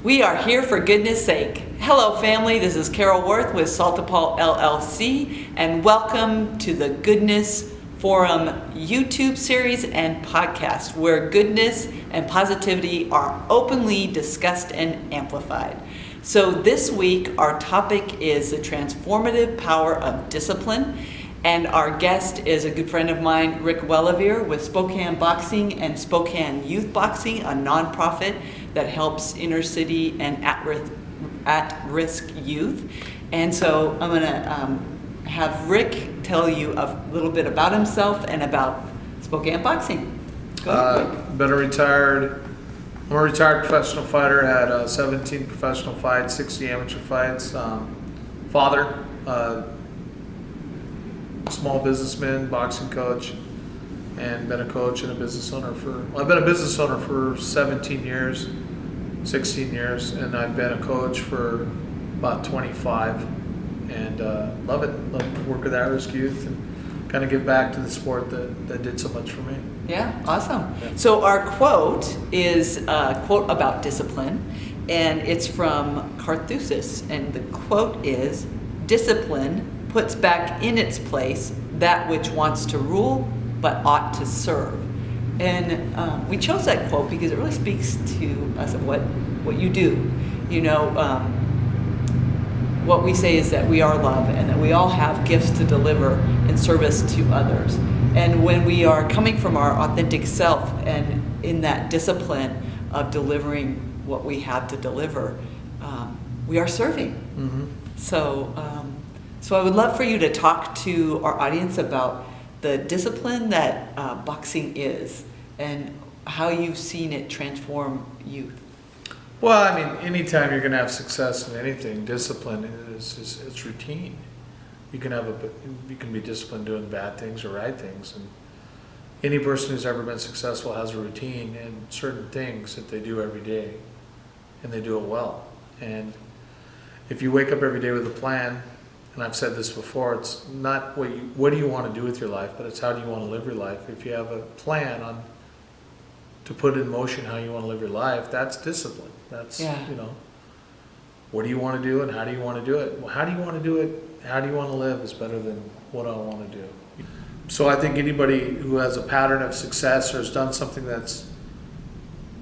We are here for goodness sake. Hello family, this is Carol Wirth with Paul LLC, and welcome to the Goodness Forum YouTube series and podcast, where goodness and positivity are openly discussed and amplified. So this week our topic is the transformative power of discipline, and our guest is a good friend of mine, Rick Welliver with Spokane Boxing and Spokane Youth Boxing, a nonprofit that helps inner city and at-risk youth. And so I'm going to have Rick tell you a little bit about himself and about Spokane Boxing. I'm a retired professional fighter, had 17 professional fights, 60 amateur fights, father, small businessman, boxing coach, and been a coach and a business owner I've been a business owner for 17 years, 16 years, and I've been a coach for about 25, and love it. Love to work with at-risk youth and kind of give back to the sport that did so much for me. Yeah, awesome. Yeah. So our quote is a quote about discipline, and it's from Carthusis, and the quote is, "Discipline puts back in its place that which wants to rule but ought to serve." And we chose that quote because it really speaks to us of what you do. You know, what we say is that we are love and that we all have gifts to deliver in service to others. And when we are coming from our authentic self and in that discipline of delivering what we have to deliver, we are serving. Mm-hmm. So I would love for you to talk to our audience about the discipline that boxing is and how you've seen it transform youth. Well, I mean, anytime you're going to have success in anything, discipline it's routine. You can be disciplined doing bad things or right things, and any person who's ever been successful has a routine and certain things that they do every day, and they do it well. And if you wake up every day with a plan, and I've said this before, it's not what do you want to do with your life, but it's how do you want to live your life. If you have a plan to put in motion how you want to live your life, that's discipline. That's, what do you want to do and how do you want to do it? Well, how do you want to do it? How do you want to live is better than what I want to do. So I think anybody who has a pattern of success or has done something that's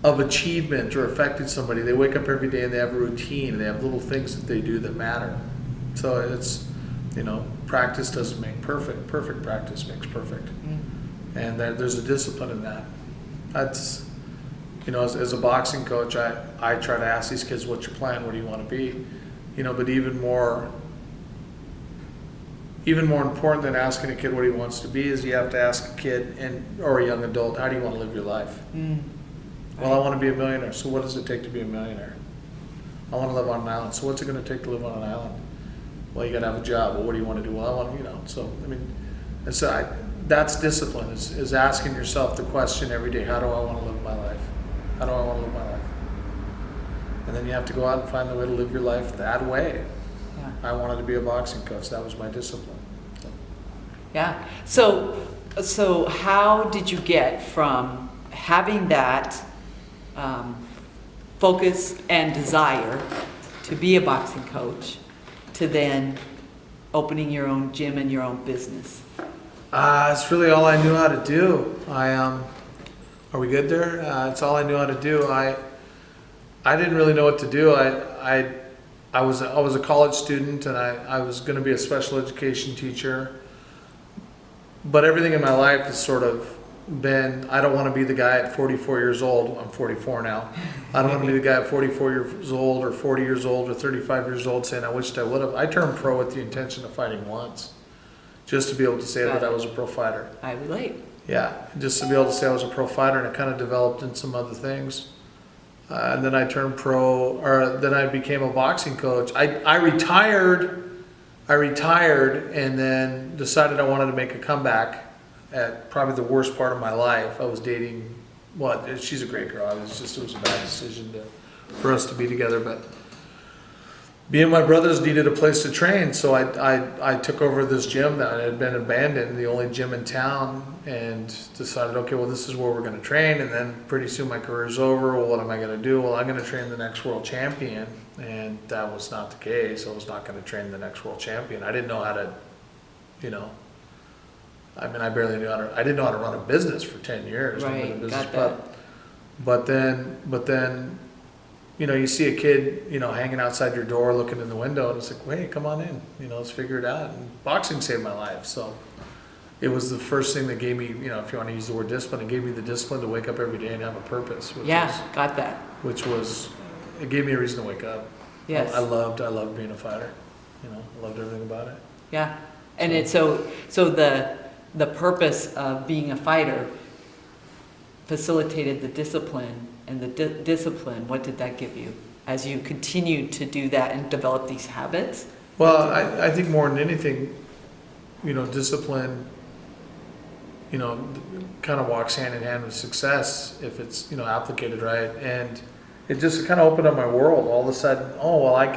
of achievement or affected somebody, they wake up every day and they have a routine, and they have little things that they do that matter. So it's, practice doesn't make perfect. Perfect practice makes perfect. Mm-hmm. And there's a discipline in that. That's, as a boxing coach, I try to ask these kids, what's your plan? What do you want to be? But even more important than asking a kid what he wants to be is you have to ask a kid or a young adult, how do you want to live your life? Mm. Well, I want to be a millionaire. So what does it take to be a millionaire? I want to live on an island. So what's it going to take to live on an island? Well, you got to have a job. Well, what do you want to do? Well, I want to, that's discipline, is asking yourself the question every day, how do I want to live my life? How do I want to live my life? And then you have to go out and find the way to live your life that way. Yeah. I wanted to be a boxing coach. That was my discipline. Yeah. So how did you get from having that focus and desire to be a boxing coach to then opening your own gym and your own business? It's really all I knew how to do. Are we good there? It's all I knew how to do. I didn't really know what to do. I was a college student, and I was going to be a special education teacher. But everything in my life has sort of been, I don't want to be the guy at 44 years old. I'm 44 now. I don't want to be the guy at 44 years old or 40 years old or 35 years old saying, I wished I would have. I turned pro with the intention of fighting once, just to be able to say that I was a pro fighter. I relate. Yeah, just to be able to say I was a pro fighter, and it kind of developed in some other things. And then I turned pro, or then I became a boxing coach. I retired and then decided I wanted to make a comeback at probably the worst part of my life. I was dating, she's a great girl. It was a bad decision for us to be together, but me and my brothers needed a place to train, so I took over this gym that had been abandoned, the only gym in town, and decided, okay, well, this is where we're going to train. And then pretty soon my career's over. Well, what am I going to do? Well, I'm going to train the next world champion, and that was not the case. I was not going to train the next world champion. I didn't know how to, you know. I mean, I barely knew how to. I didn't know how to run a business for 10 years. Right, I've been a business got that. pup. But then, you know, you see a kid, you know, hanging outside your door, looking in the window, and it's like, wait, come on in. You know, let's figure it out. And boxing saved my life. So it was the first thing that gave me, you know, if you want to use the word discipline, it gave me the discipline to wake up every day and have a purpose. Got that. It gave me a reason to wake up. Yes. I loved being a fighter. You know, I loved everything about it. Yeah. And it's so the purpose of being a fighter facilitated the discipline, and the discipline, what did that give you as you continued to do that and develop these habits? Well, I think more than anything, you know, discipline, you know, kind of walks hand in hand with success if it's, you know, applicated right. And it just kind of opened up my world. All of a sudden, oh, well, I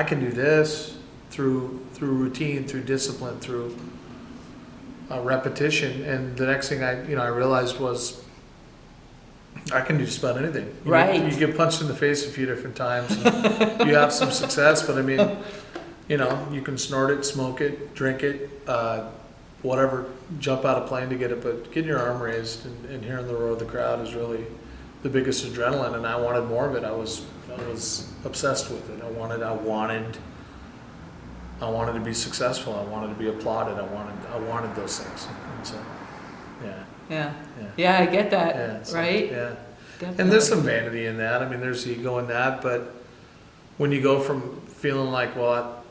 can do this through routine, through discipline, through repetition. And the next thing I realized was I can do just about anything. You get punched in the face a few different times. And you have some success, but I mean, you know, you can snort it, smoke it, drink it, whatever, jump out of plane to get it, but getting your arm raised and hearing the roar of the crowd is really the biggest adrenaline, and I wanted more of it. I was obsessed with it. I wanted to be successful. I wanted to be applauded. I wanted those things. And so, Yeah, I get that. Yeah, so, right? Yeah. Definitely. And there's some vanity in that. I mean, there's ego in that, but when you go from feeling like, well,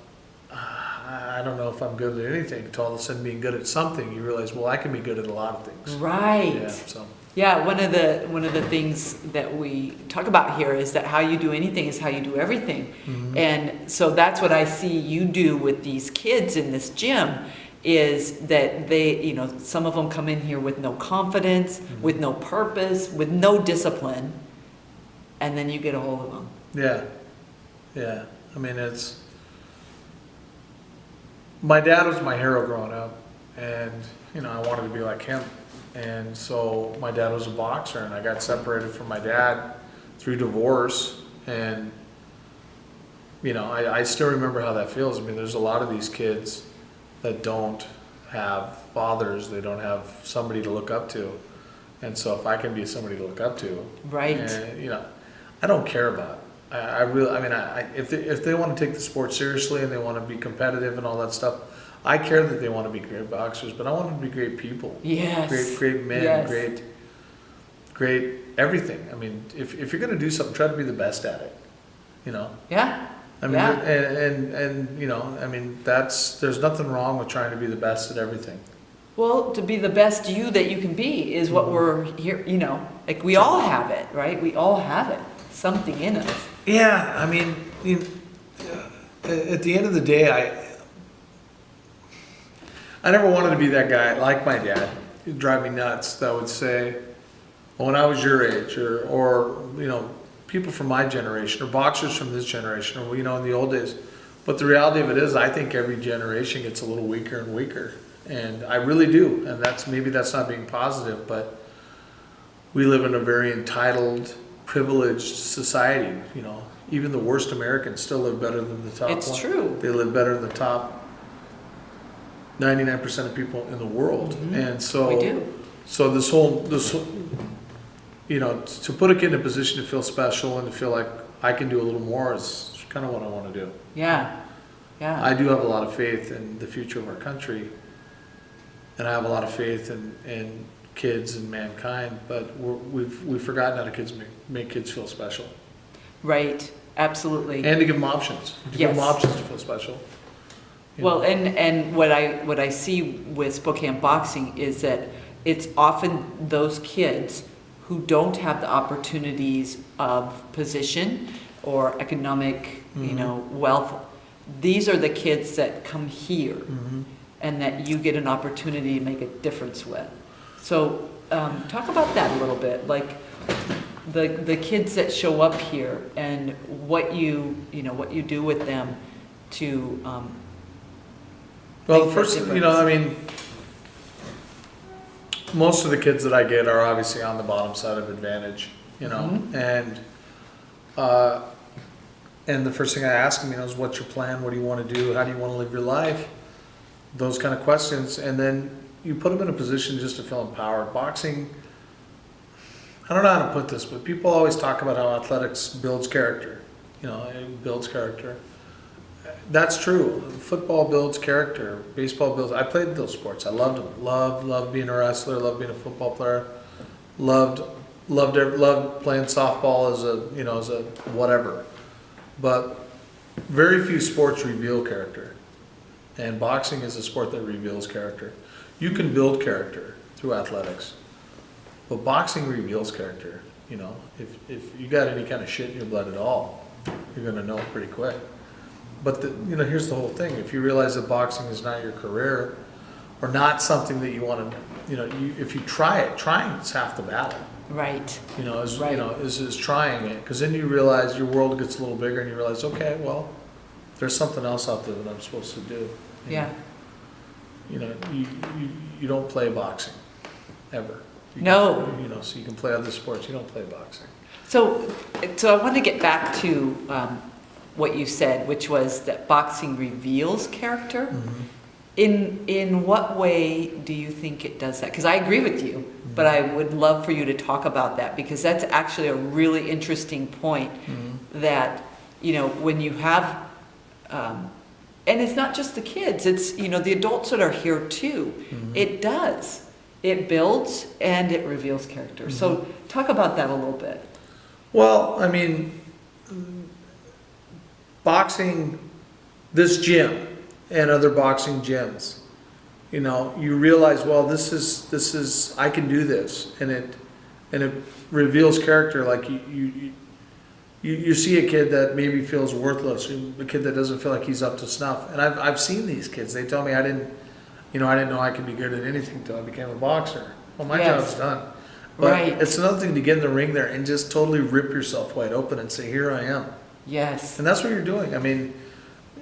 I don't know if I'm good at anything, to all of a sudden being good at something, you realize, well, I can be good at a lot of things. Right. Yeah. So. Yeah, one of the things that we talk about here is that how you do anything is how you do everything. Mm-hmm. And so that's what I see you do with these kids in this gym, is that they, you know, some of them come in here with no confidence, Mm-hmm. with no purpose, with no discipline, and then you get a hold of them. Yeah. Yeah. I mean, my dad was my hero growing up, and, you know, I wanted to be like him. And so my dad was a boxer, and I got separated from my dad through divorce. And, you know, I still remember how that feels. I mean, there's a lot of these kids that don't have fathers, they don't have somebody to look up to. And so if I can be somebody to look up to, Right. and, you know, I don't care about if they want to take the sport seriously and they want to be competitive and all that stuff, I care that they want to be great boxers, but I want them to be great people. Yes. Great men, Yes. great everything. I mean, if you're going to do something, try to be the best at it, you know? Yeah. I mean, and you know, I mean, there's nothing wrong with trying to be the best at everything. Well, to be the best you that you can be is what we're here, you know, like we all have it, right? We all have it, something in us. Yeah, I mean, at the end of the day, I never wanted to be that guy like my dad. He'd drive me nuts. That would say, well, when I was your age, or you know, people from my generation, or boxers from this generation, or you know, in the old days. But the reality of it is, I think every generation gets a little weaker and weaker, and I really do. And maybe that's not being positive, but we live in a very entitled, privileged society. You know, even the worst Americans still live better than the top. It's true. They live better than the top 99% of people in the world. Mm-hmm. And so We do. So this whole, you know, to put a kid in a position to feel special and to feel like I can do a little more is kind of what I want to do. Yeah. Yeah. I do have a lot of faith in the future of our country, and I have a lot of faith in kids and mankind, but we've forgotten how to make kids feel special. Right. Absolutely. And to give them options. To give them Yes. options to feel special. You Well, know? and what I see with Spokane boxing is that it's often those kids who don't have the opportunities of position or economic, you Mhm. know, wealth. These are the kids that come here, Mhm. and that you get an opportunity to make a difference with. So talk about that a little bit. Like, the kids that show up here and what you do with them to Well, make that first, difference. most of the kids that I get are obviously on the bottom side of advantage, Mhm. and the first thing I ask them, is what's your plan? What do you want to do? How do you want to live your life? Those kind of questions, and then you put them in a position just to feel empowered. Boxing, I don't know how to put this, but people always talk about how athletics builds character. It builds character. That's true. Football builds character. Baseball builds. I played those sports. I loved them. Loved being a wrestler. Loved being a football player. Loved playing softball as a whatever. But very few sports reveal character, and boxing is a sport that reveals character. You can build character through athletics, but boxing reveals character. If you got any kind of shit in your blood at all, you're gonna know pretty quick. But here's the whole thing: if you realize that boxing is not your career, or not something that you want to, if you try it, trying is half the battle. Right. Is trying it, because then you realize your world gets a little bigger, and you realize, okay, well, there's something else out there that I'm supposed to do. Yeah. You don't play boxing ever. No. So you can play other sports. You don't play boxing. So I want to get back to what you said, which was that boxing reveals character. Mm-hmm. In what way do you think it does that? Because I agree with you, Mm-hmm. but I would love for you to talk about that, because that's actually a really interesting point. Mm-hmm. That when you have, and it's not just the kids; it's the adults that are here too. Mm-hmm. It does. It builds and it reveals character. Mm-hmm. So talk about that a little bit. Well, boxing, this gym and other boxing gyms, you realize, well, this is I can do this, and it reveals character. Like you see a kid that maybe feels worthless, a kid that doesn't feel like he's up to snuff. And I've seen these kids. They tell me I didn't know I could be good at anything until I became a boxer. Well, my Yes. job's done. But Right. it's another thing to get in the ring there and just totally rip yourself wide open and say, here I am. Yes. And that's what you're doing.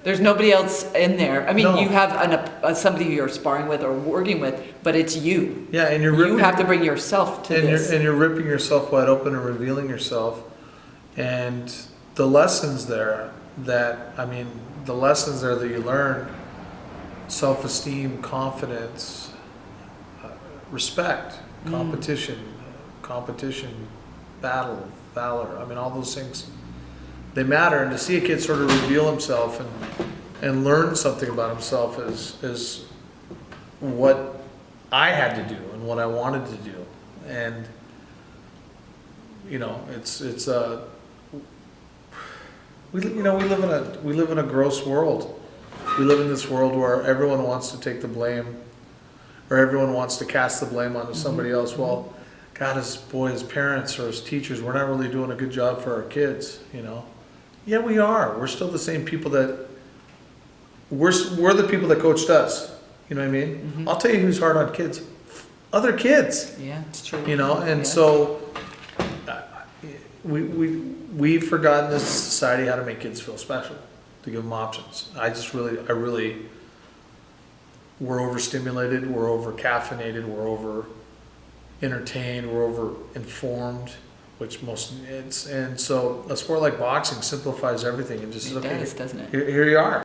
There's nobody else in there. No. You have somebody who you're sparring with or working with, but it's you. Yeah, and you're You ripping, have to bring yourself to this. you're ripping yourself wide open and revealing yourself. And the lessons there that you learn: self-esteem, confidence, respect, competition, battle, valor. All those things, they matter. And to see a kid sort of reveal himself and learn something about himself is what I had to do and what I wanted to do. And we live in a gross world. We live in this world where everyone wants to take the blame, or everyone wants to cast the blame onto somebody else. Well, God, as parents or as teachers, we're not really doing a good job for our kids. Yeah, we are. We're still the same people that we're the people that coached us. You know what I mean? Mm-hmm. I'll tell you who's hard on kids. Other kids. Yeah, it's true. And Yes. so we've forgotten as a society how to make kids feel special, to give them options. We're overstimulated, we're over caffeinated, we're over entertained, we're over informed, and so a sport like boxing simplifies everything and just It does, doesn't it? here you are.